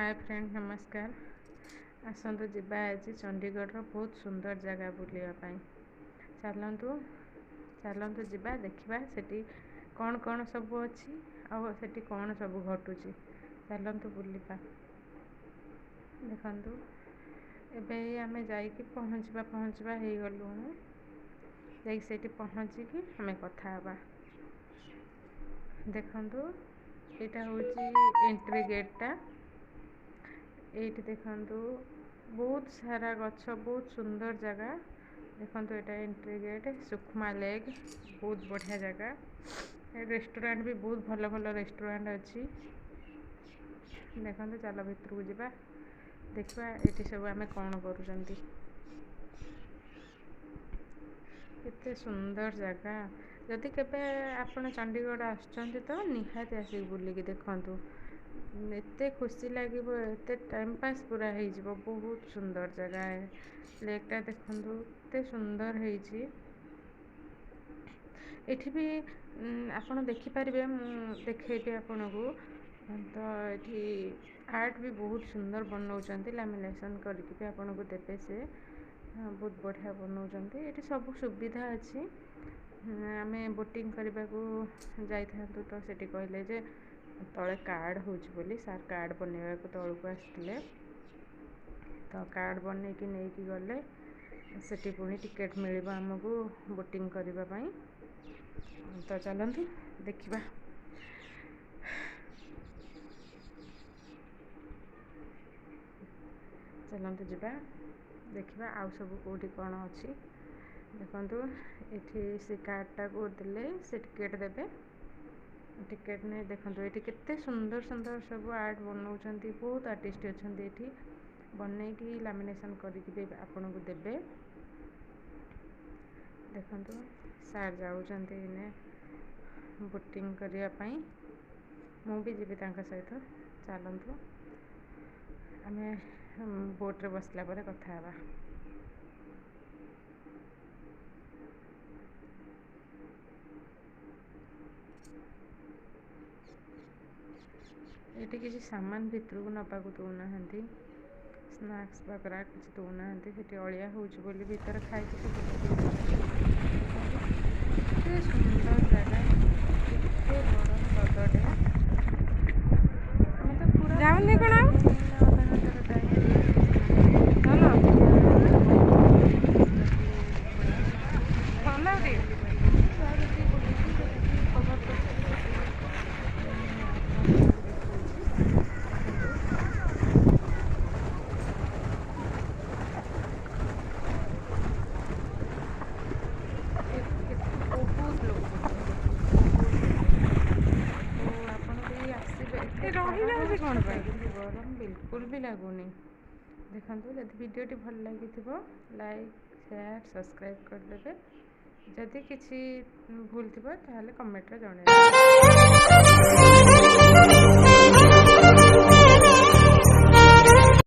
Hi friend नमस्कार। आसतु जिबा आज चंडीगढ़ बहुत सुंदर जगह बुलाया चलतु चलतु जिबा देखा सेठी कौन कौन सब अच्छी आठी कौन सब घटुची चलतु बुलवा देखु एबे आमे जाइए पहुँचवा हो गलु जाइए पहुँचिकी आम कथा देखु यहाँ हूँ एंट्री गेटा ये देखु बहुत सारा गछ बहुत सुंदर जगह देखु यहाँ एंट्री गेट सुखमा लेक बहुत बढ़िया जगह रेस्टोरेंट भी बहुत भल भल रेस्टोरेंट अच्छी देखो चल भितर को जावा देखा ये सब आम कौन करुँच केते सुंदर जगह जदि केबे आपण चंडीगढ़ आसुचंती तो निहाती आसिक बुलिकी देखंतु एते खुशी लगे एते टाइम पास पूरा हो बहुत सुंदर जगह है लेकटा देखंतु एते सुंदर होइछि एठी भी आपण देखि परिबे देखैबे आपण को तो एठी आर्ट भी बहुत सुंदर बनाउचंती लैमिनेशन करके भी आपण को देबे से बहुत बढ़िया बनाउचंती एठी सब सुविधा अच्छी आमे बोटिंग करने को जाई थांतु तो सेठी कहले जे तले कार्ड होची बोली सार कार्ड बनवा को तल को आसते तो कार्ड बन की नहीं कि गले सेठी पुणी टिकेट मिल आमको बोटिंग करने तो चलतु देखा चलतु जावा देखा आउ सब कौटी कौन अच्छी देखु ये से कार्डटा को देले से टिकेट देवे टिकेट नहीं देखो ये केते सुंदर सुंदर सब आर्ट बनाउछंती बहुत आर्टिस्ट अच्छा ये बन की लैमिनेशन करके आपन को देवे देखु सार जाऊँगी इने बोटिंग करने मु भी जी सहित चलतु आम बोट्रे बसला पर कथा ये किसी सामान भितर को नवा को दौना स्नैक्स वगैरह किसी दौना से अलिया हो भीतर खाई सुंदर जगह केते बड़ हृदय तो पूरा जाऊनी कौन कौन गरम बिल्कुल भी लगुनि देखो जब वीडियोटी भल लगी लाइक शेयर सब्सक्राइब करदे जदि किसी भूल थी कमेंट रे जणे।